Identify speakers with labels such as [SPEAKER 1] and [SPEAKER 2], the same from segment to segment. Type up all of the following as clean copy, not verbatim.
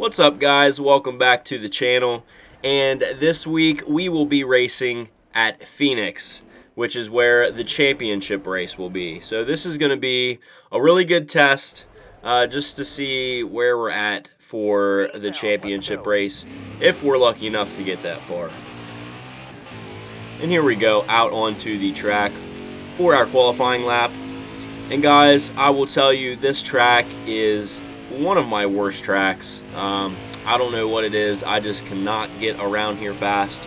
[SPEAKER 1] What's up, guys? Welcome back to the channel, and this week we will be racing at Phoenix, which is where the championship race will be. So this is going to be a really good test just to see where we're at for the championship race, if we're lucky enough to get that far. And here we go, out onto the track for our qualifying lap. And guys, I will tell you, this track is one of my worst tracks. I don't know what it is. I just cannot get around here fast.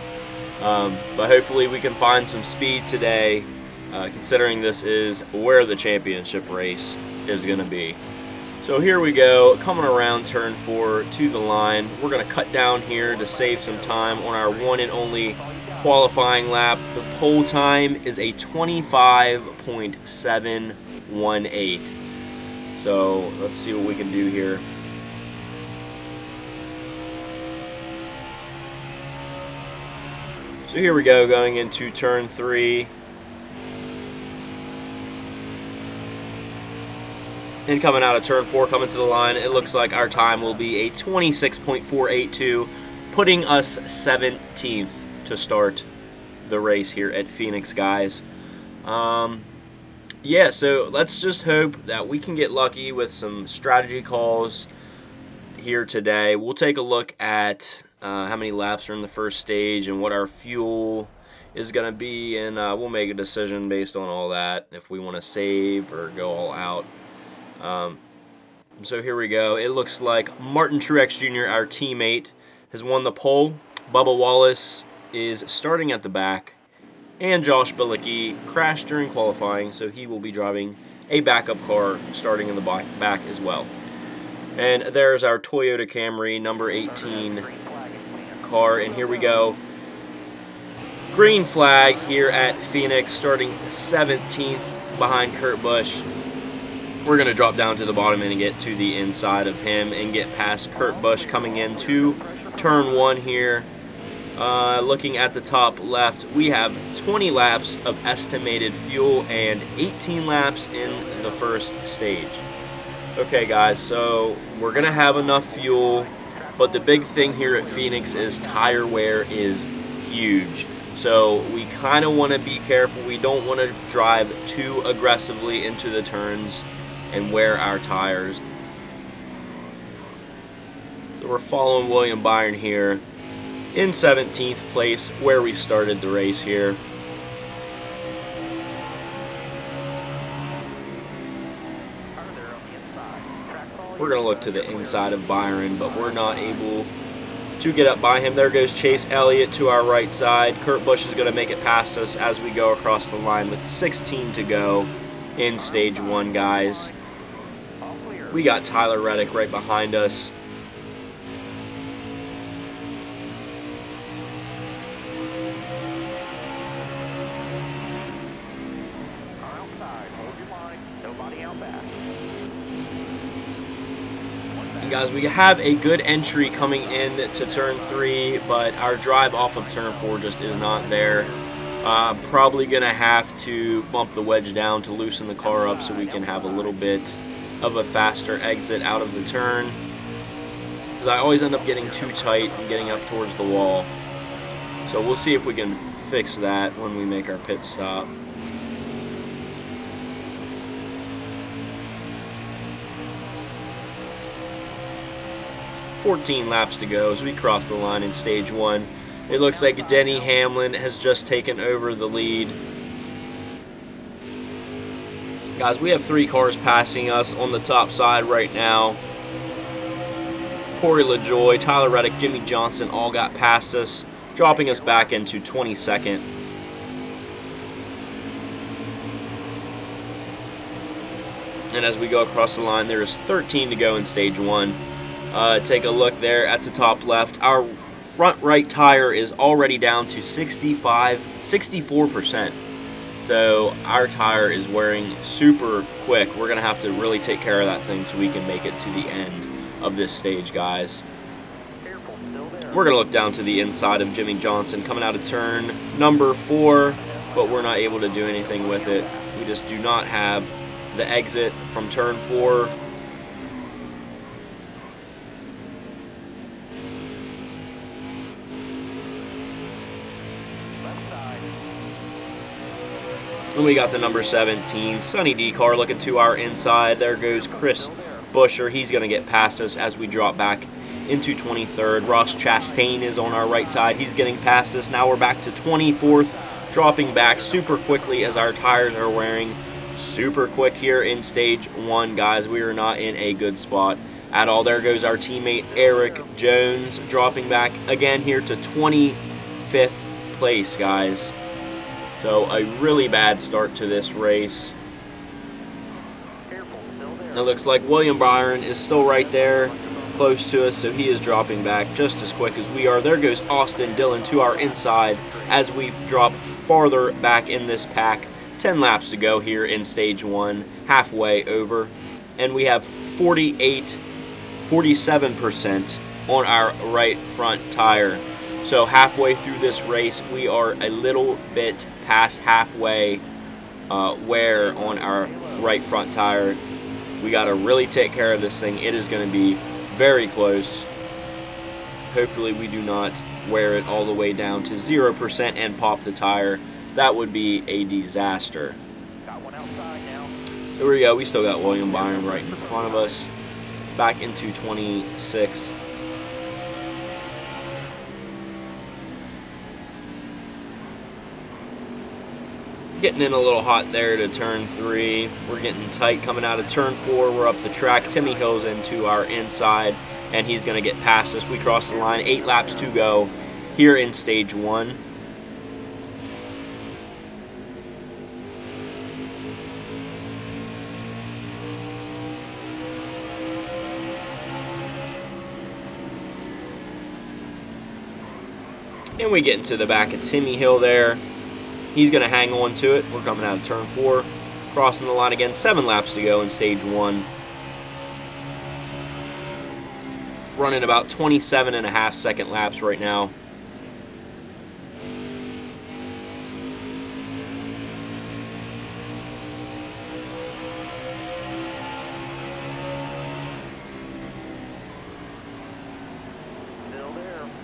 [SPEAKER 1] But hopefully we can find some speed today, considering this is where the championship race is going to be. So here we go, coming around turn 4 to the line. We're going to cut down here to save some time on our one and only qualifying lap. The pole time is a 25.718. So let's see what we can do here. So here we go, going into turn 3. And coming out of turn 4, coming to the line, it looks like our time will be a 26.482, putting us 17th to start the race here at Phoenix, guys. Yeah, so let's just hope that we can get lucky with some strategy calls here today. We'll take a look at how many laps are in the first stage and what our fuel is going to be, and we'll make a decision based on all that, if we want to save or go all out. So here we go. It looks like Martin Truex Jr., our teammate, has won the pole. Bubba Wallace is starting at the back. And Josh Bilicki crashed during qualifying, so he will be driving a backup car starting in the back as well. And there's our Toyota Camry number 18 car, and here we go. Green flag here at Phoenix, starting 17th behind Kurt Busch. We're going to drop down to the bottom and get to the inside of him and get past Kurt Busch coming into turn 1 here. Looking at the top left, we have 20 laps of estimated fuel and 18 laps in the first stage. Okay, guys, so we're going to have enough fuel, but the big thing here at Phoenix is tire wear is huge. So we kind of want to be careful. We don't want to drive too aggressively into the turns and wear our tires. So we're following William Byron here in 17th place, where we started the race here. We're going to look to the inside of Byron, but we're not able to get up by him. There goes Chase Elliott to our right side. Kurt Busch is going to make it past us as we go across the line with 16 to go in stage 1, guys. We got Tyler Reddick right behind us. And guys, we have a good entry coming in to turn 3, but our drive off of turn 4 just is not there. Probably going to have to bump the wedge down to loosen the car up so we can have a little bit of a faster exit out of the turn, because I always end up getting too tight and getting up towards the wall. So we'll see if we can fix that when we make our pit stop. $14 laps to go as we cross the line in stage 1. It looks like Denny Hamlin has just taken over the lead. Guys, we have 3 cars passing us on the top side right now. Corey LaJoie, Tyler Reddick, Jimmy Johnson all got past us, dropping us back into 22nd. And as we go across the line, there is 13 to go in stage 1. Take a look there at the top left. Our front right tire is already down to 64%. So our tire is wearing super quick. We're going to have to really take care of that thing so we can make it to the end of this stage, guys. We're going to look down to the inside of Jimmy Johnson coming out of turn number 4, but we're not able to do anything with it. We just do not have the exit from turn 4. And we got the number 17, Sunny D car, looking to our inside. There goes Chris Busher. He's going to get past us as we drop back into 23rd. Ross Chastain is on our right side. He's getting past us. Now we're back to 24th, dropping back super quickly as our tires are wearing super quick here in stage 1, guys. We are not in a good spot at all. There goes our teammate Eric Jones, dropping back again here to 25th place, guys. So a really bad start to this race. It looks like William Byron is still right there close to us, so he is dropping back just as quick as we are. There goes Austin Dillon to our inside as we've dropped farther back in this pack. 10 laps to go here in stage 1, halfway over, and we have 47% on our right front tire. So halfway through this race, we are a little bit past halfway wear on our right front tire. We got to really take care of this thing. It is going to be very close. Hopefully we do not wear it all the way down to 0% and pop the tire. That would be a disaster.
[SPEAKER 2] Got one outside now.
[SPEAKER 1] There we go. We still got William Byron right in front of us. Back into 26th. Getting in a little hot there to turn 3. We're getting tight coming out of turn 4. We're up the track. Timmy Hill's into our inside, and he's going to get past us. We cross the line. 8 laps to go here in stage 1. And we get into the back of Timmy Hill there. He's going to hang on to it. We're coming out of turn 4. Crossing the line again. 7 laps to go in stage 1. Running about 27.5 second laps right now.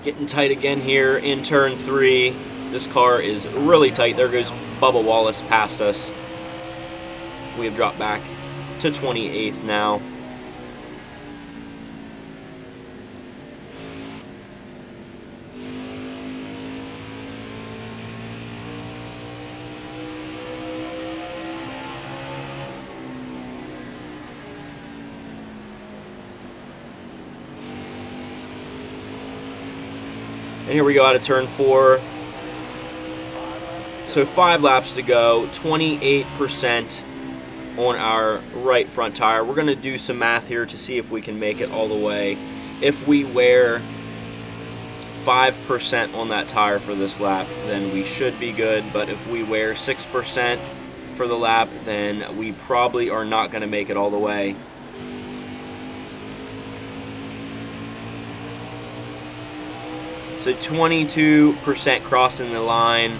[SPEAKER 1] Getting tight again here in turn 3. This car is really tight. There goes Bubba Wallace past us. We have dropped back to 28th now. And here we go out of turn 4. So 5 laps to go, 28% on our right front tire. We're going to do some math here to see if we can make it all the way. If we wear 5% on that tire for this lap, then we should be good. But if we wear 6% for the lap, then we probably are not going to make it all the way. So 22% crossing the line.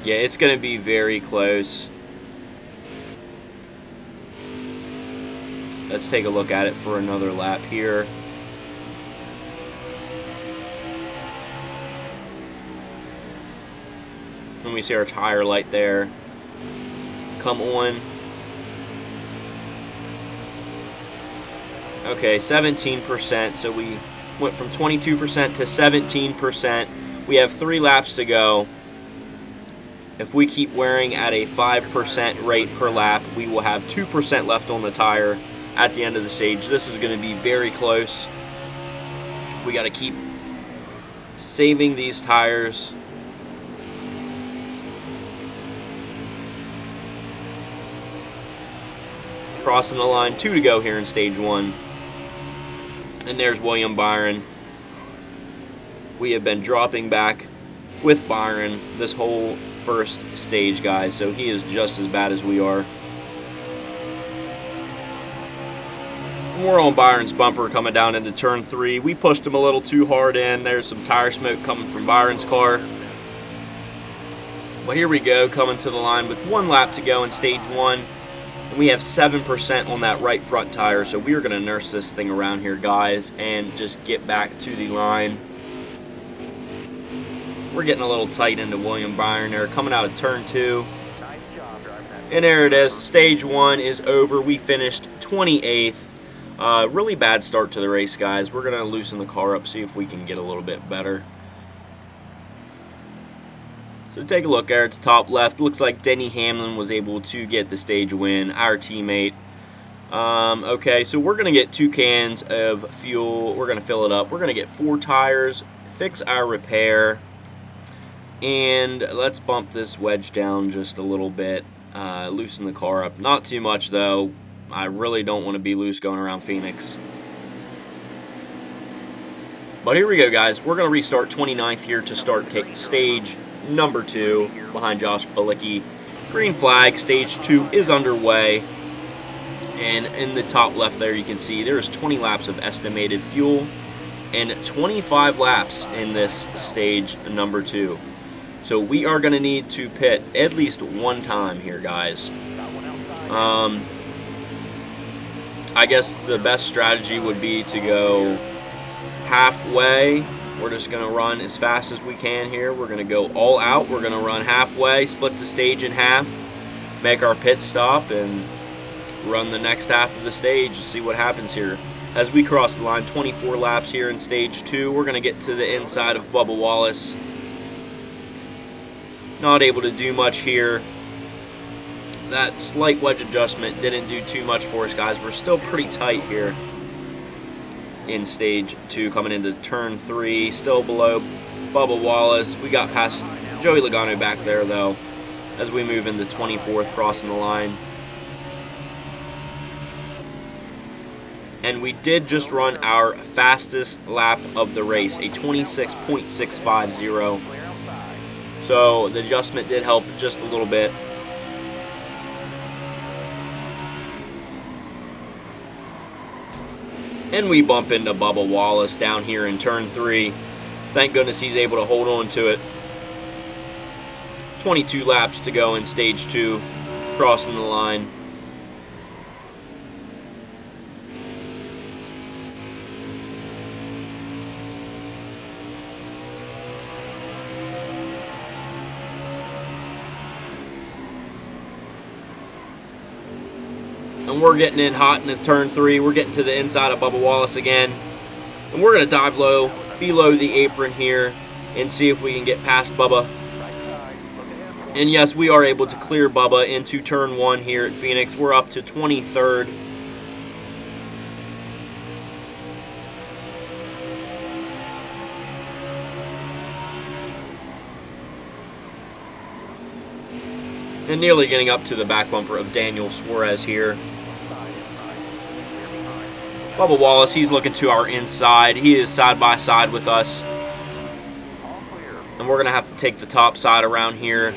[SPEAKER 1] Yeah, it's going to be very close. Let's take a look at it for another lap here. And we see our tire light there come on. Okay, 17%. So we went from 22% to 17%. We have 3 laps to go. If we keep wearing at a 5% rate per lap, we will have 2% left on the tire at the end of the stage. This is going to be very close. We got to keep saving these tires. Crossing the line, 2 to go here in stage 1. And there's William Byron. We have been dropping back with Byron this whole first stage, guys, so he is just as bad as we are. We're on Byron's bumper coming down into turn 3. We pushed him a little too hard in. There's some tire smoke coming from Byron's car. But here we go, coming to the line with 1 lap to go in stage 1. And we have 7% on that right front tire, so we are going to nurse this thing around here, guys, and just get back to the line. We're getting a little tight into William Byron there, coming out of turn 2.
[SPEAKER 2] Nice job driving that.
[SPEAKER 1] And there it is. Stage 1 is over. We finished 28th. Really bad start to the race, guys. We're going to loosen the car up, see if we can get a little bit better. So take a look there at the top left. Looks like Denny Hamlin was able to get the stage win, our teammate. Okay, so we're going to get 2 cans of fuel. We're going to fill it up. We're going to get 4 tires, fix our repair, and let's bump this wedge down just a little bit, loosen the car up. Not too much, though. I really don't want to be loose going around Phoenix. But here we go, guys. We're going to restart 29th here to start stage number 2 behind Josh Bilicki. Green flag, stage 2 is underway. And in the top left there, you can see there's 20 laps of estimated fuel and 25 laps in this stage number 2. So we are going to need to pit at least 1 time here, guys. I guess the best strategy would be to go halfway. We're just going to run as fast as we can here. We're going to go all out. We're going to run halfway, split the stage in half, make our pit stop, and run the next half of the stage to see what happens here. As we cross the line, 24 laps here in stage 2. We're going to get to the inside of Bubba Wallace. Not able to do much here. That slight wedge adjustment didn't do too much for us, guys. We're still pretty tight here in stage 2, coming into turn 3, still below Bubba Wallace. We got past Joey Logano back there, though, as we move into 24th, crossing the line. And we did just run our fastest lap of the race, a 26.650. So the adjustment did help just a little bit. And we bump into Bubba Wallace down here in turn 3. Thank goodness he's able to hold on to it. 22 laps to go in stage 2, crossing the line. And we're getting in hot in turn 3. We're getting to the inside of Bubba Wallace again. And we're going to dive low, below the apron here, and see if we can get past Bubba. And yes, we are able to clear Bubba into turn 1 here at Phoenix. We're up to 23rd. And nearly getting up to the back bumper of Daniel Suarez here. Bubba Wallace, he's looking to our inside. He is side by side with us. And we're going to have to take the top side around here.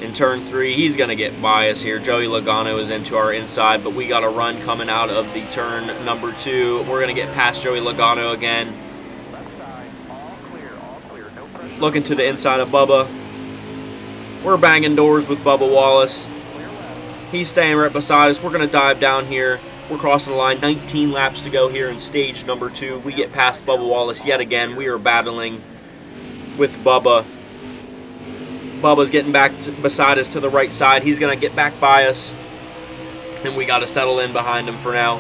[SPEAKER 1] In turn 3, he's going to get by us here. Joey Logano is into our inside, but we got a run coming out of the turn number 2. We're going to get past Joey Logano again. Looking to the inside of Bubba. We're banging doors with Bubba Wallace. He's staying right beside us. We're going to dive down here. We're crossing the line. 19 laps to go here in stage number 2. We get past Bubba Wallace yet again. We are battling with Bubba. Bubba's getting back beside us to the right side. He's going to get back by us. And we got to settle in behind him for now.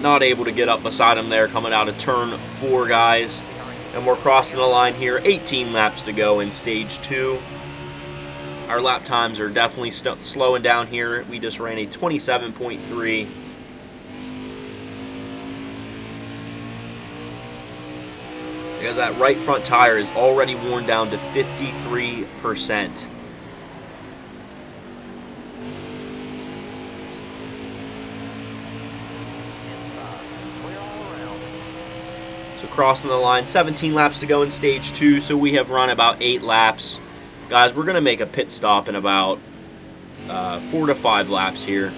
[SPEAKER 1] Not able to get up beside him there coming out of turn 4, guys. And we're crossing the line here. 18 laps to go in stage 2. Our lap times are definitely slowing down here. We just ran a 27.3. Because that right front tire is already worn down to 53%. So crossing the line, 17 laps to go in stage 2, so we have run about 8 laps. Guys, we're going to make a pit stop in about 4 to 5 laps here.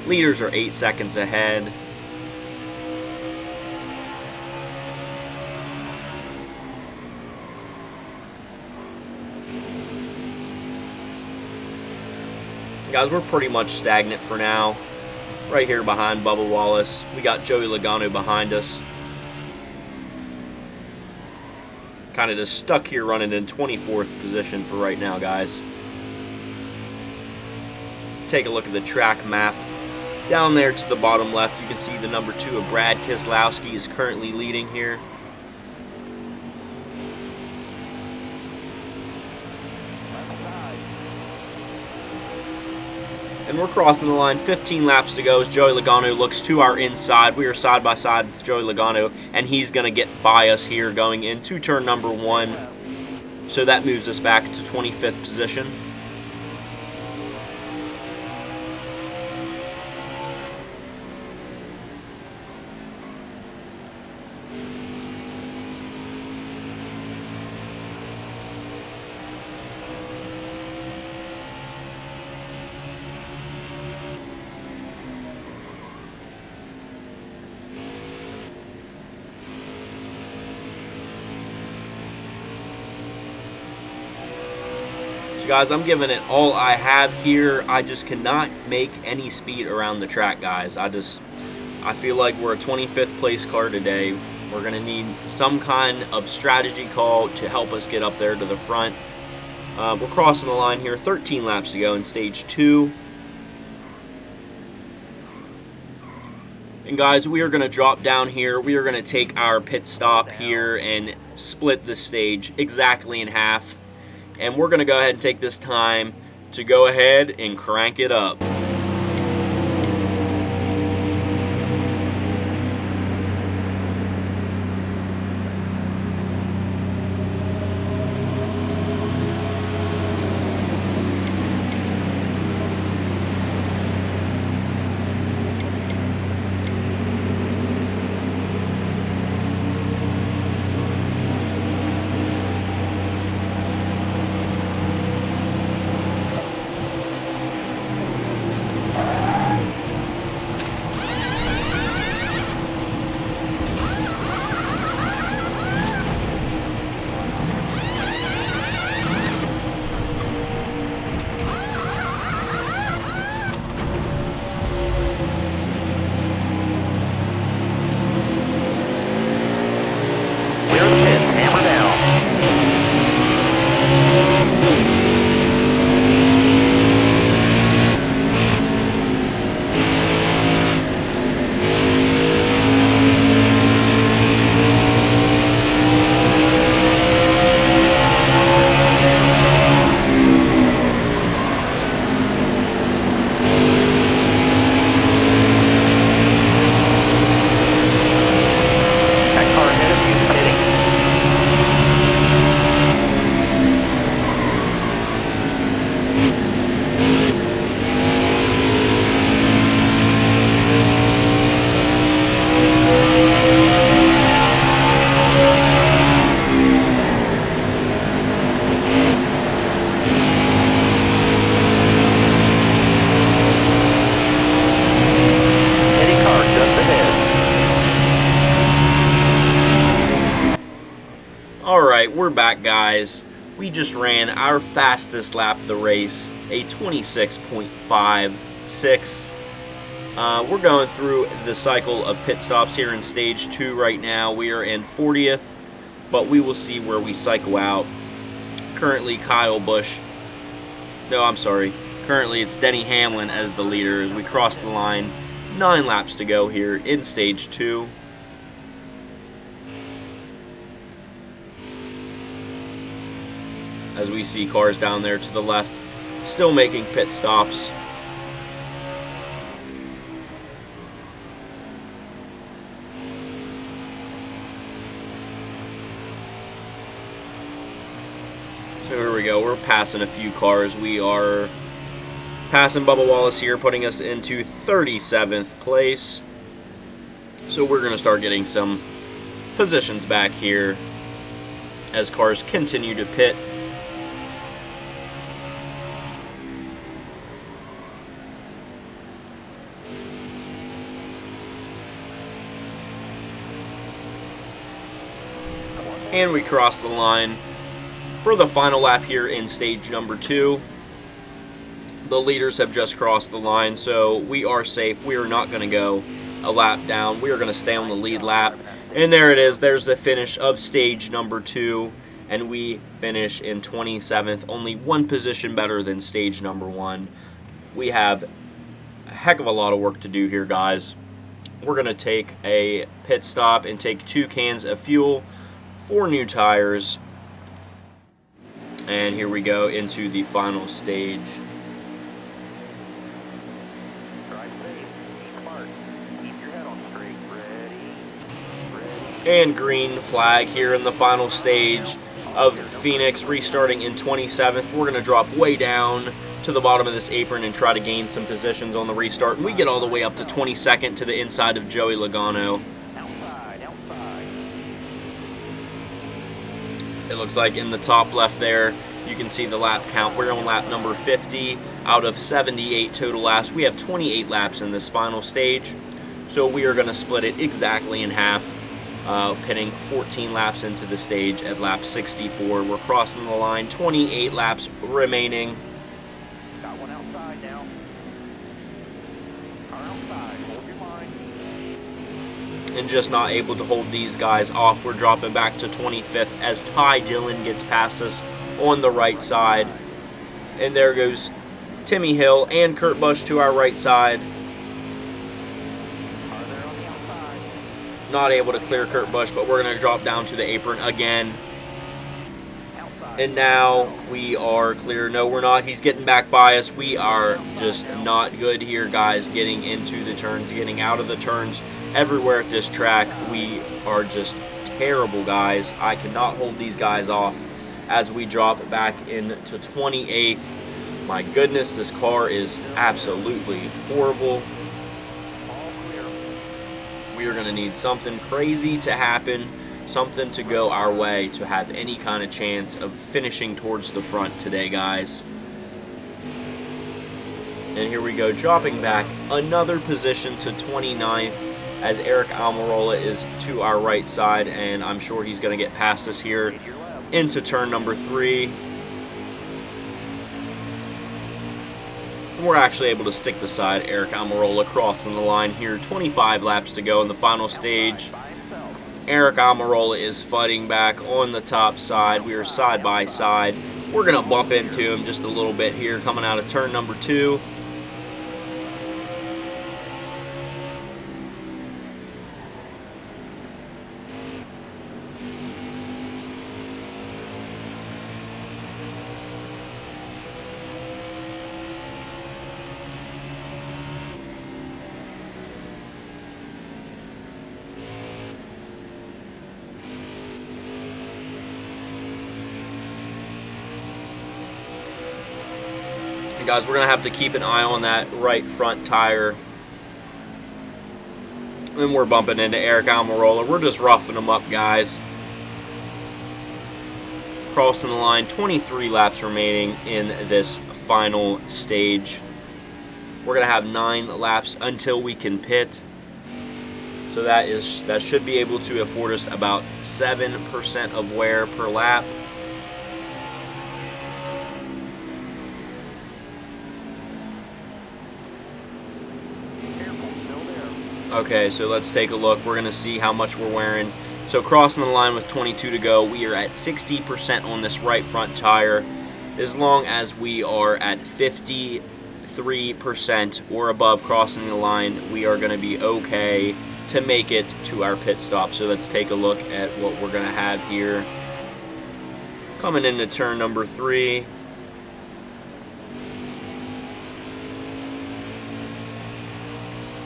[SPEAKER 1] Leaders are 8 seconds ahead. Guys, we're pretty much stagnant for now. right here behind Bubba Wallace. We got Joey Logano behind us. Kind of just stuck here running in 24th position for right now, guys. Take a look at the track map. Down there to the bottom left, you can see the number 2 of Brad Keselowski is currently leading here. And we're crossing the line, 15 laps to go as Joey Logano looks to our inside. We are side by side with Joey Logano, and he's going to get by us here going into turn number 1. So that moves us back to 25th position. So guys, I'm giving it all I have here. I just cannot make any speed around the track, guys. I feel like we're a 25th place car today. We're going to need some kind of strategy call to help us get up there to the front. We're crossing the line here, 13 laps to go in stage 2. And guys, we are going to drop down here. We are going to take our pit stop here and split the stage exactly in half. And we're going to go ahead and take this time to go ahead and crank it up. Alright, we're back, guys. We just ran our fastest lap of the race, a 26.56. We're going through the cycle of pit stops here in stage 2 right now. We are in 40th, but we will see where we cycle out. Currently, Currently, it's Denny Hamlin as the leader as we cross the line. 9 laps to go here in stage 2. As we see cars down there to the left still making pit stops. So here we go, we're passing a few cars. We are passing Bubba Wallace here, putting us into 37th place. So we're going to start getting some positions back here as cars continue to pit. And we cross the line for the final lap here in stage number 2. The leaders have just crossed the line, so we are safe. We are not going to go a lap down. We are going to stay on the lead lap. And there it is. There's the finish of stage number 2. And we finish in 27th, only one position better than stage number 1. We have a heck of a lot of work to do here, guys. We're going to take a pit stop and take 2 cans of fuel, 4 new tires. And here we go into the final stage. And green flag here in the final stage of Phoenix, restarting in 27th. We're going to drop way down to the bottom of this apron and try to gain some positions on the restart. And we get all the way up to 22nd to the inside of Joey Logano. It looks like in the top left there, you can see the lap count. We're on lap number 50 out of 78 total laps. We have 28 laps in this final stage, so we are going to split it exactly in half, pitting 14 laps into the stage at lap 64. We're crossing the line, 28 laps remaining.
[SPEAKER 2] Got one outside now. Car outside, hold your line.
[SPEAKER 1] And just not able to hold these guys off. We're dropping back to 25th as Ty Dillon gets past us on the right side. And there goes Timmy Hill and Kurt Busch to our right side. Not able to clear Kurt Busch, but we're going to drop down to the apron again. And now we are clear. No, we're not. He's getting back by us. We are just not good here, guys, getting into the turns, getting out of the turns everywhere at this track. We are just terrible, guys. I cannot hold these guys off as we drop back into 28th. My goodness, this car is absolutely horrible. We are going to need something crazy to happen, something to go our way to have any kind of chance of finishing towards the front today, guys. And here we go, dropping back another position to 29th as Eric Almirola is to our right side, and I'm sure he's going to get past us here into turn number 3. We're actually able to stick beside Eric Almirola crossing the line here. 25 laps to go in the final stage. Eric Almirola is fighting back on the top side. We are side by side. We're going to bump into him just a little bit here coming out of turn number 2. And guys, we're going to have to keep an eye on that right front tire. And we're bumping into Eric Almirola. We're just roughing him up, guys. Crossing the line, 23 laps remaining in this final stage. We're going to have 9 laps until we can pit. So that should be able to afford us about 7% of wear per lap. Okay, so let's take a look. We're going to see how much we're wearing. So crossing the line with 22 to go, we are at 60% on this right front tire. As long as we are at 53% or above crossing the line, we are going to be okay to make it to our pit stop. So let's take a look at what we're going to have here. Coming into turn number 3.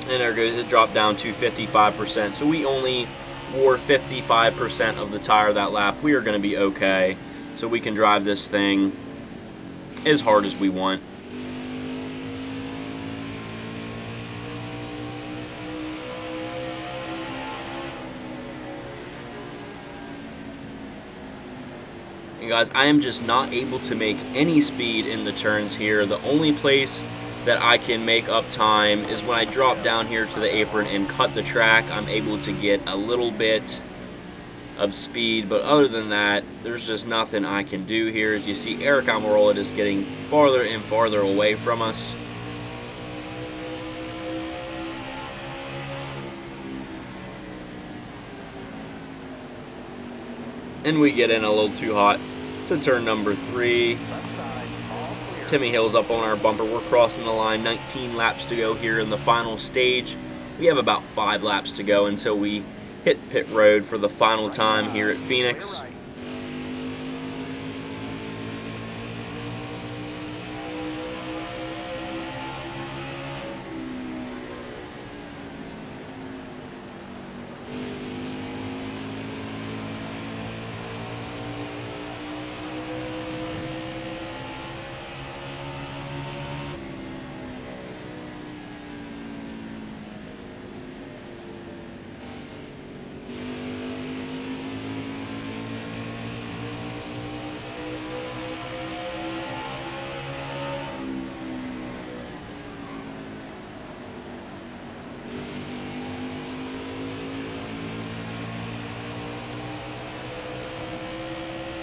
[SPEAKER 1] And there goes it, dropped down to 55%. So we only wore 55% of the tire that lap. We are going to be okay. So we can drive this thing as hard as we want. And guys, I am just not able to make any speed in the turns here. The only place that I can make up time is when I drop down here to the apron and cut the track. I'm able to get a little bit of speed, but other than that, there's just nothing I can do here. As you see, Eric Almirola is getting farther and farther away from us. And we get in a little too hot to turn number 3. Timmy Hill's up on our bumper. We're crossing the line. 19 laps to go here in the final stage. We have about 5 laps to go until we hit pit road for the final time here at Phoenix.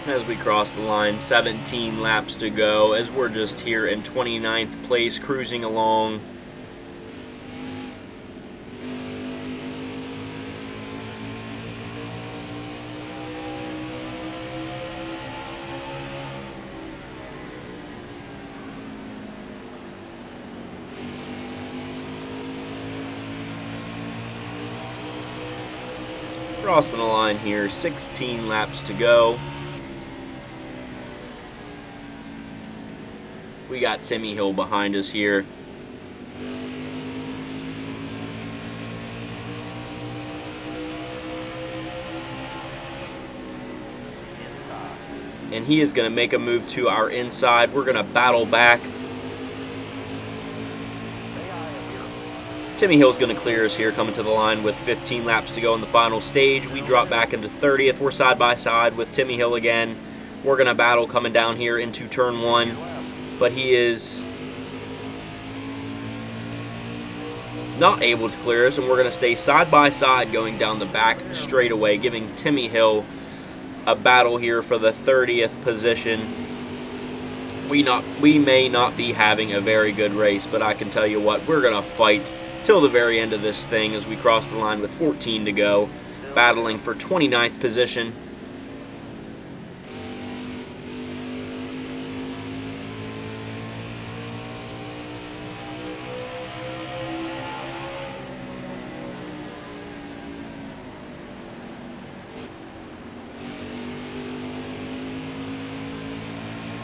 [SPEAKER 1] As we cross the line, 17 laps to go, as we're just here in 29th place, cruising along. Crossing the line here, 16 laps to go. We got Timmy Hill behind us here. And he is going to make a move to our inside. We're going to battle back. Timmy Hill's going to clear us here, coming to the line with 15 laps to go in the final stage. We drop back into 30th. We're side by side with Timmy Hill again. We're going to battle coming down here into turn 1. But he is not able to clear us, and we're going to stay side by side going down the back straightaway, giving Timmy Hill a battle here for the 30th position. We may not be having a very good race, but I can tell you what, we're going to fight till the very end of this thing as we cross the line with 14 to go, battling for 29th position.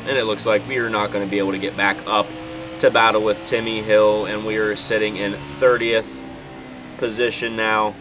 [SPEAKER 1] And it looks like we are not going to be able to get back up to battle with Timmy Hill, and we are sitting in 30th position now.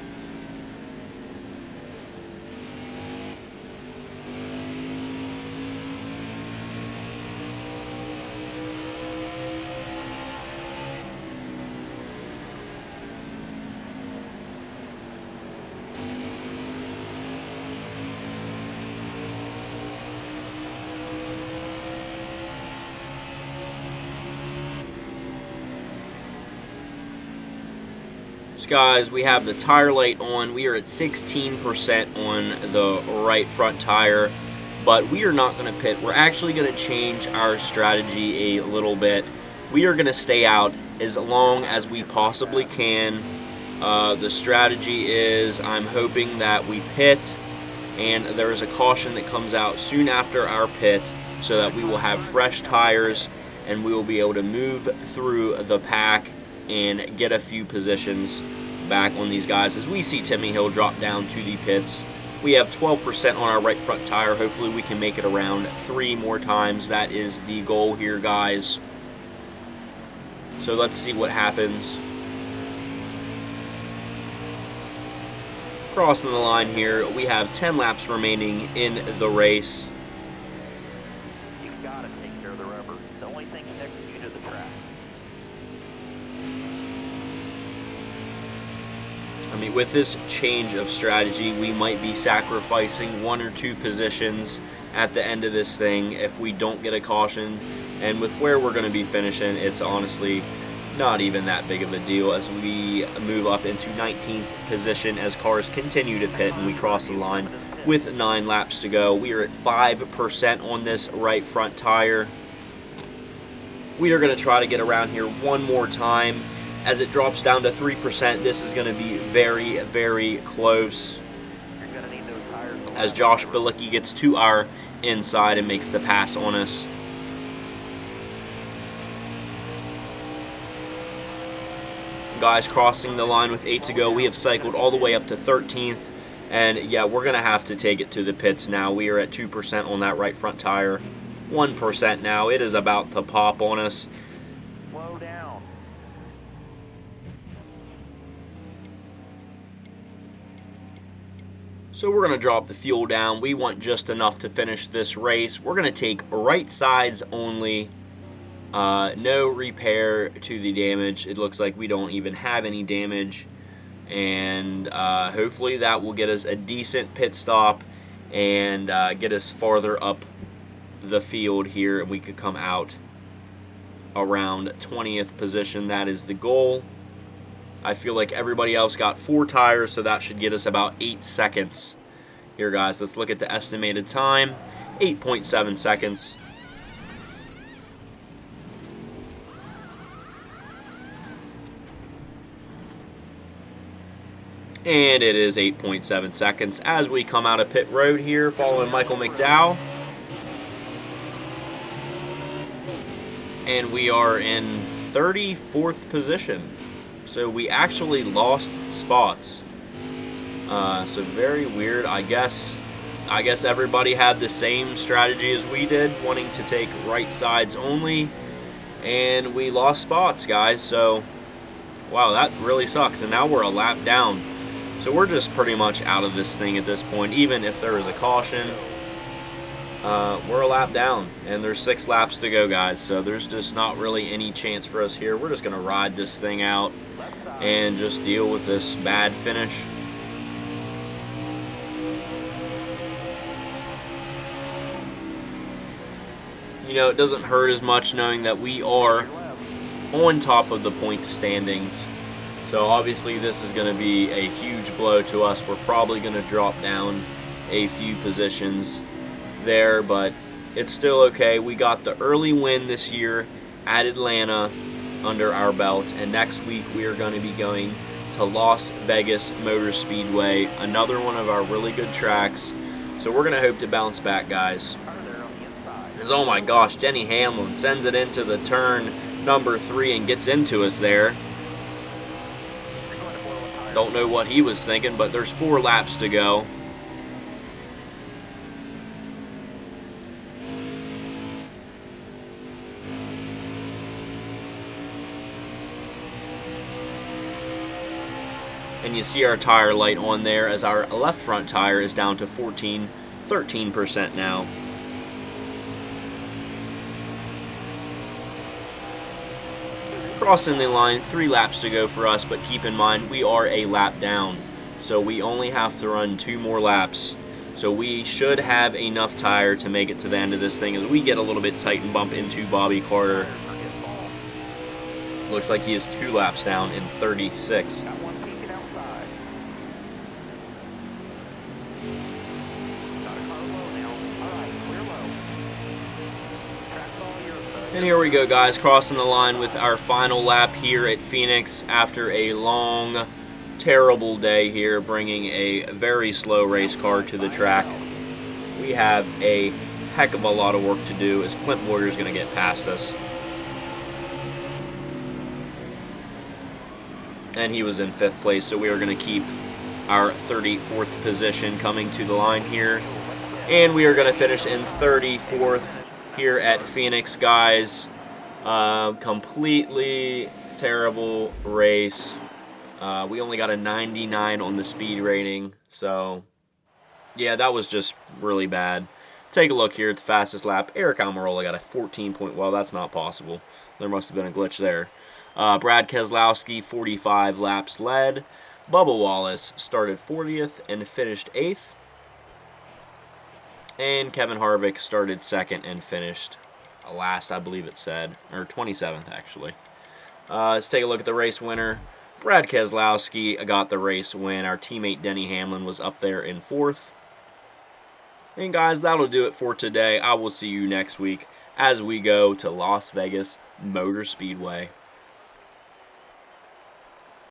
[SPEAKER 1] Guys, we have the tire light on. We are at 16% on the right front tire, but we are not going to pit. We're actually going to change our strategy a little bit. We are going to stay out as long as we possibly can. The strategy is I'm hoping that we pit, and there is a caution that comes out soon after our pit so that we will have fresh tires and we will be able to move through the pack and get a few positions back on these guys. As we see Timmy Hill drop down to the pits, we have 12% on our right front tire. Hopefully we can make it around 3 more times. That is the goal here, guys. So let's see what happens. Crossing the line here, we have 10 laps remaining in the race.
[SPEAKER 2] You've got to take care of the rubber. The only thing next to you to the track.
[SPEAKER 1] I mean, with this change of strategy, we might be sacrificing 1 or 2 positions at the end of this thing if we don't get a caution. And with where we're going to be finishing, it's honestly not even that big of a deal as we move up into 19th position as cars continue to pit and we cross the line with 9 laps to go. We are at 5% on this right front tire. We are going to try to get around here one more time. As it drops down to 3%, this is going to be very, very close.
[SPEAKER 2] You're going to need those tires.
[SPEAKER 1] As Josh Bilicki gets to our inside and makes the pass on us. Guys crossing the line with 8 to go. We have cycled all the way up to 13th. And yeah, we're going to have to take it to the pits now. We are at 2% on that right front tire. 1% now. It is about to pop on us.
[SPEAKER 2] Slow down.
[SPEAKER 1] So we're going to drop the fuel down. We want just enough to finish this race. We're going to take right sides only. No repair to the damage. It looks like we don't even have any damage. And hopefully that will get us a decent pit stop and get us farther up the field here, and we could come out around 20th position. That is the goal. I feel like everybody else got 4 tires, so that should get us about 8 seconds. Here, guys, let's look at the estimated time. 8.7 seconds. And it is 8.7 seconds as we come out of pit road here, following Michael McDowell. And we are in 34th position. So we actually lost spots. So very weird. I guess everybody had the same strategy as we did, wanting to take right sides only. And we lost spots, guys. So, wow, that really sucks. And now we're a lap down. So we're just pretty much out of this thing at this point. Even if there is a caution, we're a lap down. And there's 6 laps to go, guys. So there's just not really any chance for us here. We're just going to ride this thing out and just deal with this bad finish. You know, it doesn't hurt as much knowing that we are on top of the point standings. So obviously this is going to be a huge blow to us. We're probably going to drop down a few positions there, but it's still okay. We got the early win this year at Atlanta under our belt, and next week we are going to be going to Las Vegas Motor Speedway, another one of our really good tracks. So we're going to hope to bounce back, guys. Because, oh my gosh, Denny Hamlin sends it into the turn number 3 and gets into us there. Don't know what he was thinking, but there's 4 laps to go. And you see our tire light on there as our left front tire is down to 13% now. Crossing the line, 3 laps to go for us, but keep in mind we are a lap down. So we only have to run 2 more laps. So we should have enough tire to make it to the end of this thing as we get a little bit tight and bump into Bobby Carter. Looks like he is 2 laps down in 36th. And here we go, guys, crossing the line with our final lap here at Phoenix after a long, terrible day here, bringing a very slow race car to the track. We have a heck of a lot of work to do as Clint Boyer's going to get past us. And he was in 5th place, so we are going to keep our 34th position coming to the line here. And we are going to finish in 34th. Here at Phoenix, guys. Completely terrible race. We only got a 99 on the speed rating, so yeah, that was just really bad. Take a look here at the fastest lap. Eric Almirola got a 14 point. Well, that's not possible. There must have been a glitch there. Brad Keselowski, 45 laps led. Bubba Wallace started 40th and finished 8th. And Kevin Harvick started 2nd and finished last, I believe it said, or 27th actually. Let's take a look at the race winner. Brad Keselowski got the race win. Our teammate Denny Hamlin was up there in 4th. And guys, that'll do it for today. I will see you next week as we go to Las Vegas Motor Speedway.